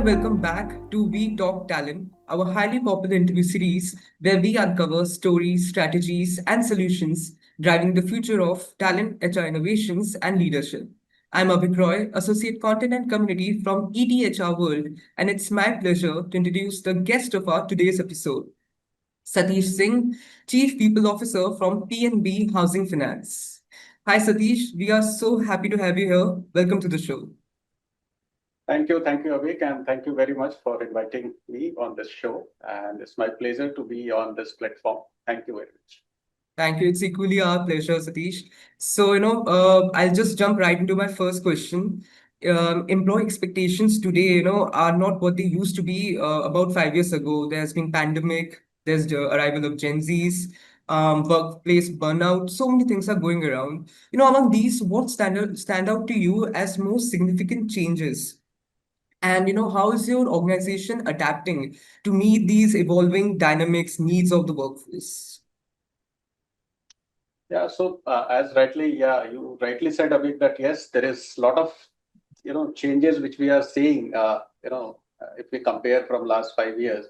welcome back to We Talk Talent, our highly popular interview series where we uncover stories, strategies, and solutions driving the future of talent, HR innovations, and leadership. I'm Abhik Roy, Associate Content and Community from ETHRWorld, and it's my pleasure to introduce the guest of our today's episode, Satish Singh, Chief People Officer from PNB Housing Finance. Hi, Satish. We are so happy to have you here. Welcome to the show. Thank you, Abhik, and thank you very much for inviting me on this show. And it's my pleasure to be on this platform. Thank you very much. Thank you. It's equally our pleasure, Satish. So, I'll just jump right into my first question. Employee expectations today, are not what they used to be about 5 years ago. There has been pandemic, there's the arrival of Gen Zs, workplace burnout. So many things are going around. Among these, what stand out to you as most significant changes? And how is your organization adapting to meet these evolving dynamics needs of the workforce? Yeah, so you rightly said, Abhik, that yes, there is a lot of changes which we are seeing. If we compare from last 5 years,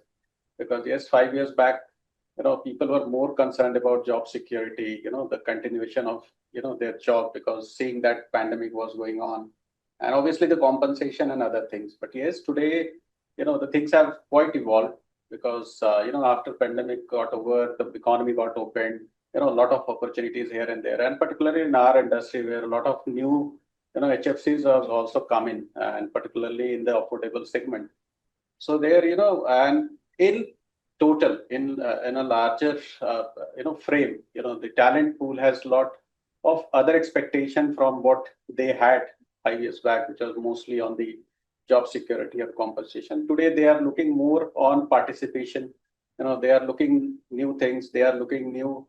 because yes, 5 years back, people were more concerned about job security, the continuation of their job, because seeing that pandemic was going on, and obviously the compensation and other things. But yes, today, the things have quite evolved, because after pandemic got over, the economy got opened, a lot of opportunities here and there, and particularly in our industry where a lot of new HFCs have also come in, and particularly in the affordable segment. So there, and in total, in a larger frame, the talent pool has a lot of other expectation from what they had 5 years back, which was mostly on the job security and compensation. Today, they are looking more on participation. They are looking new things. They are looking new,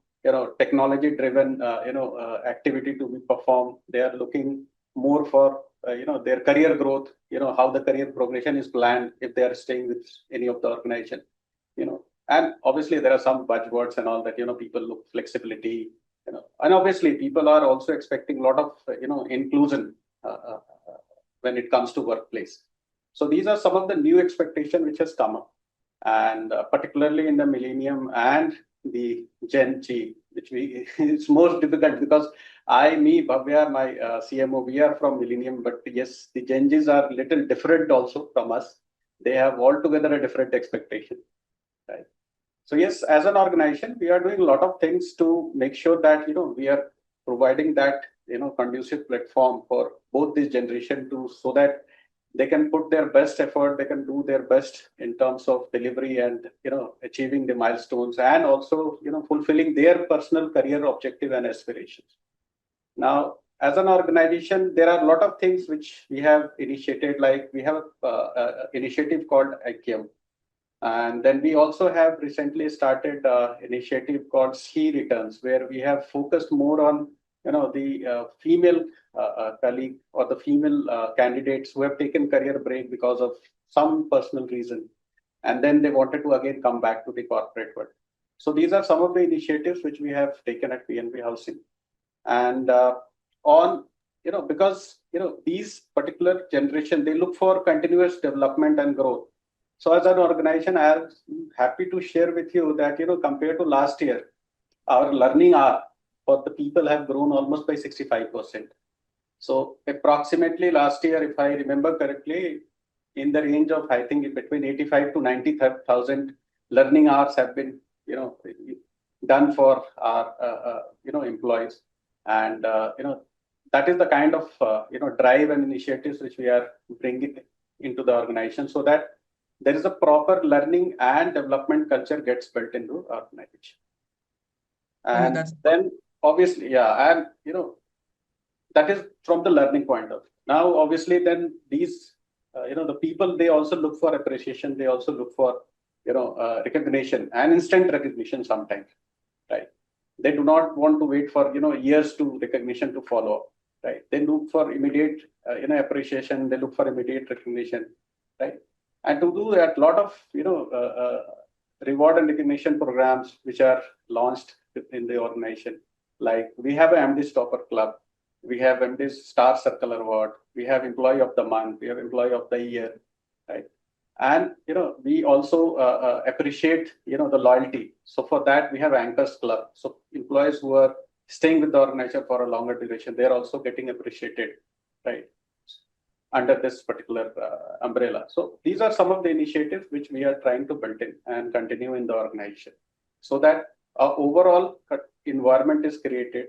technology-driven, activity to be performed. They are looking more for, their career growth. How the career progression is planned if they are staying with any of the organization. And obviously there are some buzzwords and all that. People look flexibility. And obviously people are also expecting a lot of, inclusion when it comes to workplace. So these are some of the new expectation which has come up, and particularly in the millennium and the Gen Z, which it's most difficult because Bhavya, my CMO, we are from millennium, but yes, the Gen Zs are little different also from us. They have altogether a different expectation, right? So yes, as an organization, we are doing a lot of things to make sure that we are providing that conducive platform for both this generation to, so that they can put their best effort, they can do their best in terms of delivery and achieving the milestones, and also fulfilling their personal career objective and aspirations. Now, as an organization, there are a lot of things which we have initiated, like we have a initiative called IKEM. And then we also have recently started an initiative called She Returns, where we have focused more on the female colleague or the female candidates who have taken career break because of some personal reason, and then they wanted to again come back to the corporate world. So these are some of the initiatives which we have taken at PNB Housing, and because these particular generation, they look for continuous development and growth. So as an organization, I am happy to share with you that compared to last year, our learning hour for the people have grown almost by 65%. So approximately last year, if I remember correctly, in the range of, I think, between 85 to 90,000 learning hours have been done for our employees, and that is the kind of drive and initiatives which we are bringing into the organization, so that there is a proper learning and development culture gets built into our organization. And then obviously, and that is from the learning point of view. Now, obviously, then these, the people, they also look for appreciation. They also look for, recognition and instant recognition sometimes, right? They do not want to wait for, years to recognition to follow up, right? They look for immediate, appreciation. They look for immediate recognition, right? And to do that, a lot of, reward and recognition programs which are launched in the organization. Like we have an MD Stopper Club, we have MD Star Circle Award, we have Employee of the Month, we have Employee of the Year, right? And we also appreciate the loyalty. So for that we have anchors club. So employees who are staying with the organization for a longer duration, they're also getting appreciated, right, under this particular umbrella. So these are some of the initiatives which we are trying to build in and continue in the organization, so that overall environment is created,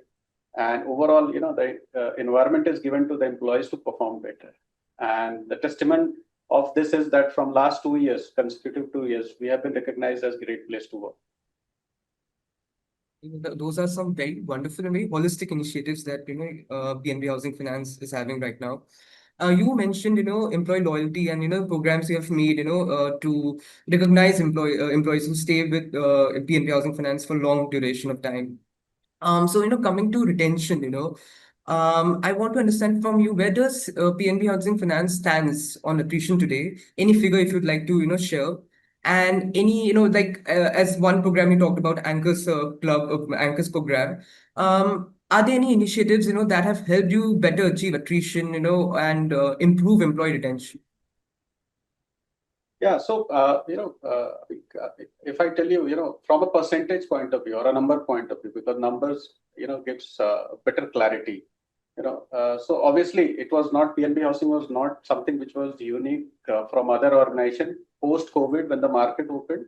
and overall the environment is given to the employees to perform better. And the testament of this is that from last 2 years, consecutive 2 years, we have been recognized as great place to work. Those are some very wonderful and very holistic initiatives that PNB Housing Finance is having right now. You mentioned employee loyalty and programs you have made to recognize employees who stay with PNB Housing Finance for long duration of time. So, coming to retention, I want to understand from you, where does PNB Housing Finance stands on attrition today? Any figure if you'd like to, share? And any, as one program you talked about, Anchors Club, Anchors program. Are there any initiatives, that have helped you better achieve attrition, and improve employee retention? Yeah, so if I tell you, from a percentage point of view or a number point of view, because numbers, gives better clarity. So obviously it was not, PNB Housing was not something which was unique from other organization. Post COVID, when the market opened,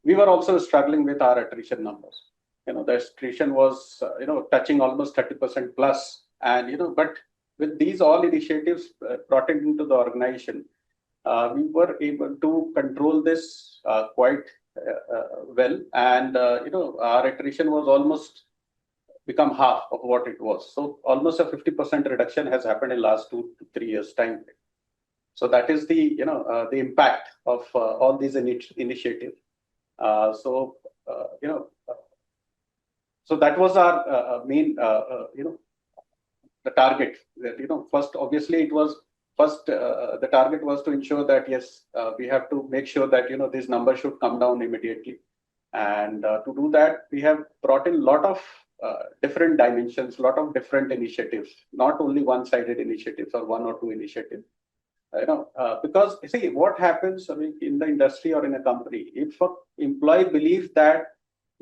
we were also struggling with our attrition numbers. The attrition was touching almost 30% plus, and but with these all initiatives brought into the organization, we were able to control this quite well, and our attrition was almost become half of what it was. So almost a 50% reduction has happened in last 2 to 3 years time. So that is the impact of all these initiatives. So so that was our main the target. That first, obviously it was first the target was to ensure that yes, we have to make sure that these numbers should come down immediately. And to do that, we have brought in a lot of different dimensions, a lot of different initiatives, not only one-sided initiatives or one or two initiatives. Because you see what happens, I mean, in the industry or in a company, if an employee believes that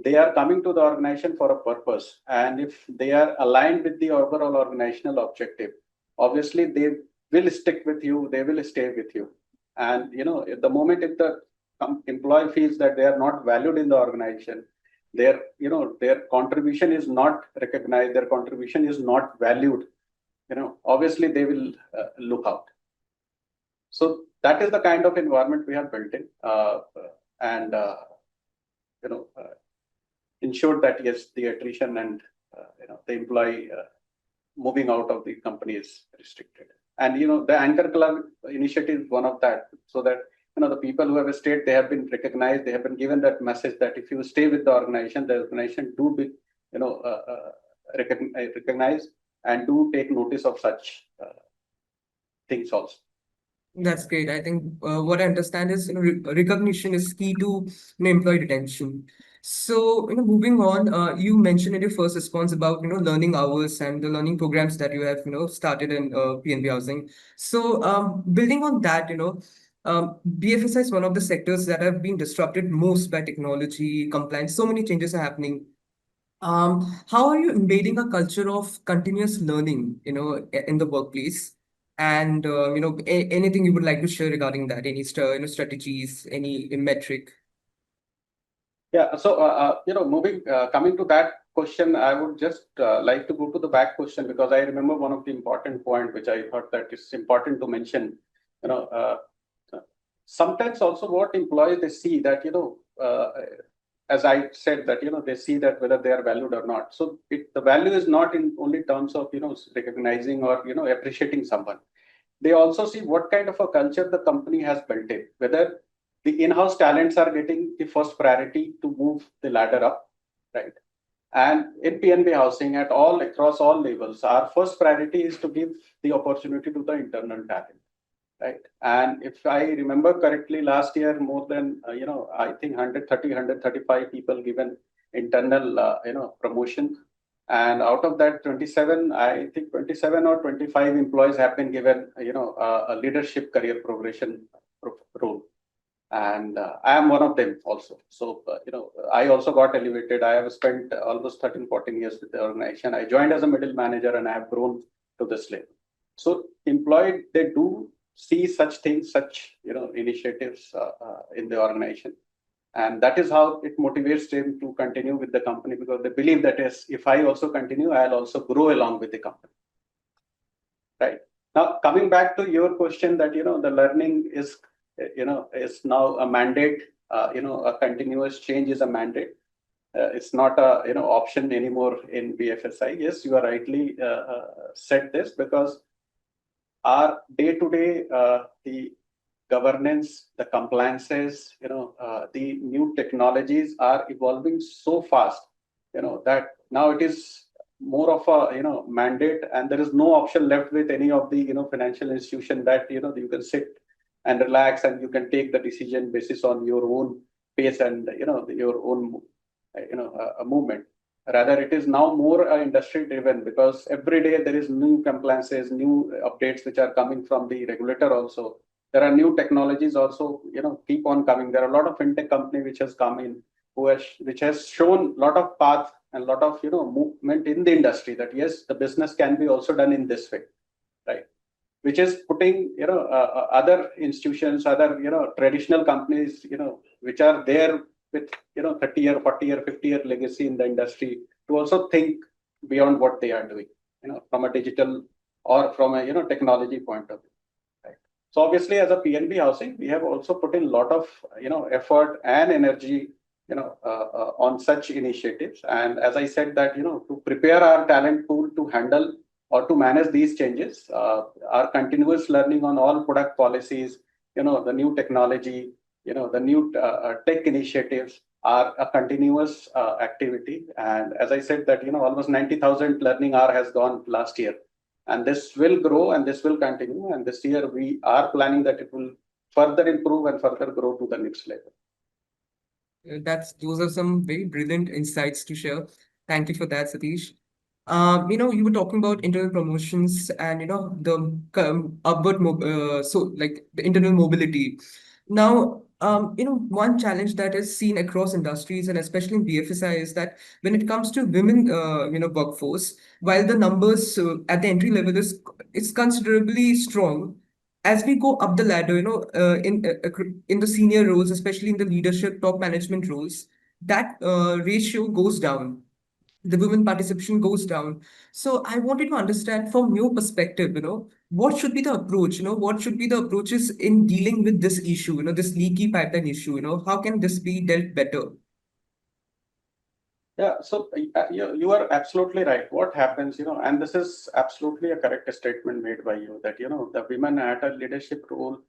they are coming to the organization for a purpose, and if they are aligned with the overall organizational objective, obviously they will stick with you, they will stay with you. And at the moment if the employee feels that they are not valued in the organization, their contribution is not recognized, their contribution is not valued, obviously they will look out. So that is the kind of environment we have built in, and ensured that yes, the attrition and the employee moving out of the company is restricted. And the Anchor Club initiative is one of that, so that the people who have stayed, they have been recognized, they have been given that message that if you stay with the organization do be recognize and do take notice of such things also. That's great. I think what I understand is recognition is key to employee retention. So moving on, you mentioned in your first response about learning hours and the learning programs that you have started in PNB Housing. So building on that, BFSI is one of the sectors that have been disrupted most by technology, compliance. So many changes are happening. How are you embedding a culture of continuous learning, in the workplace? And anything you would like to share regarding that? Any strategies, any metric? Yeah. So coming to that question, I would just like to go to the back question, because I remember one of the important point which I thought that is important to mention. Sometimes also what employees they see that as I said that they see that whether they are valued or not. So the value is not in only terms of recognizing or appreciating someone. They also see what kind of a culture the company has built in, whether the in-house talents are getting the first priority to move the ladder up, right? And in PNB Housing, across all levels, our first priority is to give the opportunity to the internal talent, right? And if I remember correctly, last year more than I think 130, 135 people given internal promotion, and out of that 27, I think 27 or 25 employees have been given a leadership career progression role. And I am one of them also. So, I also got elevated. I have spent almost 13, 14 years with the organization. I joined as a middle manager and I have grown to this level. So employed, they do see such things, such, initiatives in the organization. And that is how it motivates them to continue with the company, because they believe that if I also continue, I'll also grow along with the company. Right. Now, coming back to your question that, the learning is now a mandate, a continuous change is a mandate. It's not a, option anymore in BFSI. Yes, you are rightly said this, because our day-to-day, the governance, the compliances, the new technologies are evolving so fast, that now it is more of a, mandate, and there is no option left with any of the, financial institution that, you can sit and relax and you can take the decision basis on your own pace and, your own, movement. Rather, it is now more industry driven, because every day there is new compliances, new updates which are coming from the regulator also. There are new technologies also, keep on coming. There are a lot of fintech company which has come in, which has shown a lot of path and a lot of, movement in the industry, that yes, the business can be also done in this way, right? Which is putting, other institutions, other, traditional companies, which are there with, 30-year, 40-year, 50-year legacy in the industry, to also think beyond what they are doing, from a digital or from a, technology point of view. Right. So obviously, as a PNB Housing, we have also put in a lot of, effort and energy, on such initiatives. And as I said that, to prepare our talent pool to handle or to manage these changes, our continuous learning on all product policies, the new technology, the new tech initiatives are a continuous activity. And as I said that, almost 90,000 learning hour has gone last year. And this will grow and this will continue. And this year we are planning that it will further improve and further grow to the next level. Those are some very brilliant insights to share. Thank you for that, Satish. You were talking about internal promotions and the so like the internal mobility. Now, one challenge that is seen across industries and especially in BFSI is that when it comes to women, workforce, while the numbers at the entry level is considerably strong, as we go up the ladder, in the senior roles, especially in the leadership, top management roles, that ratio goes down, the women participation goes down. So I wanted to understand from your perspective, what should be the approach, what should be the approaches in dealing with this issue, this leaky pipeline issue, how can this be dealt better? Yeah, so you are absolutely right. What happens, and this is absolutely a correct statement made by you, that, the women at a leadership role,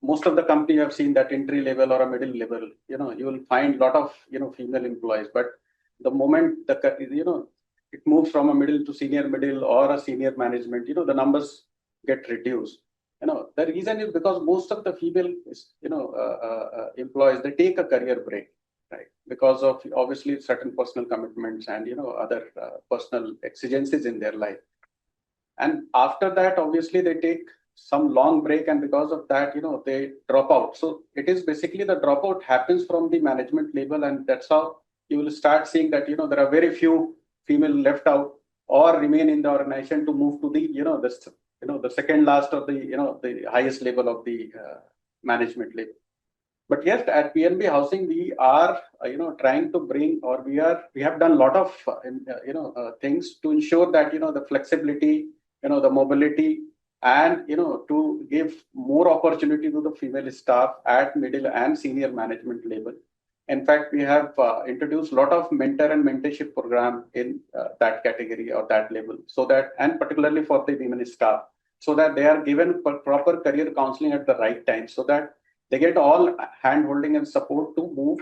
most of the company have seen that entry level or a middle level, you will find a lot of, female employees. But the moment it moves from a middle to senior middle or a senior management, the numbers get reduced. The reason is because most of the female, employees, they take a career break, right? Because of obviously certain personal commitments and, other personal exigencies in their life. And after that, obviously, they take some long break, and because of that, they drop out. So it is basically the dropout happens from the management level, and that's how you will start seeing that, there are very few female left out or remain in the organization to move to the, the second last of the, the highest level of the management level. But yes, at PNB Housing, we are, trying to bring, or we have done a lot of, things to ensure that, the flexibility, the mobility, and, to give more opportunity to the female staff at middle and senior management level. In fact, we have introduced a lot of mentor and mentorship program in that category or that level, so that, and particularly for the women staff, so that they are given proper career counseling at the right time, so that they get all hand holding and support to move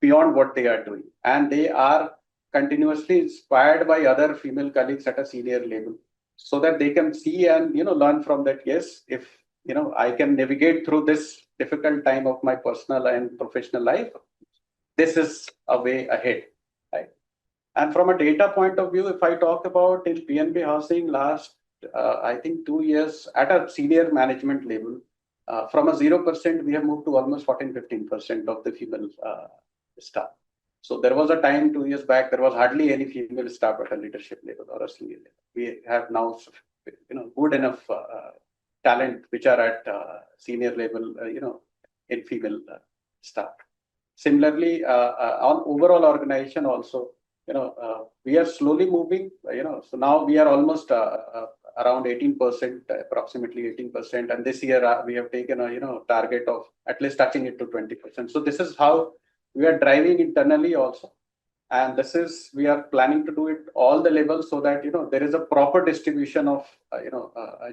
beyond what they are doing. And they are continuously inspired by other female colleagues at a senior level, so that they can see and, learn from that. Yes, if, I can navigate through this difficult time of my personal and professional life, this is a way ahead, right? And from a data point of view, if I talk about in PNB Housing last, I think 2 years at a senior management level, From a 0%, we have moved to almost 14-15% of the female staff. So there was a time 2 years back, there was hardly any female staff at a leadership level or a senior level. We have now, good enough talent which are at senior level, in female staff. Similarly, on overall organization also, we are slowly moving, so now we are almost around 18%, approximately 18%. And this year we have taken a, target of at least touching it to 20%. So this is how we are driving internally also. And this is, we are planning to do it all the levels so that, there is a proper distribution of,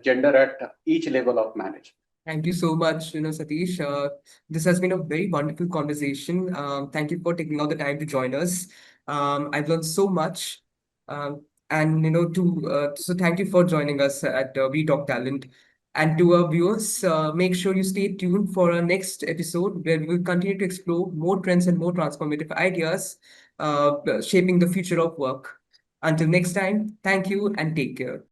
gender at each level of management. Thank you so much, Satish. This has been a very wonderful conversation. Thank you for taking all the time to join us. I've learned so much. And so thank you for joining us at We Talk Talent. And to our viewers, make sure you stay tuned for our next episode where we will continue to explore more trends and more transformative ideas shaping the future of work. Until next time, thank you and take care.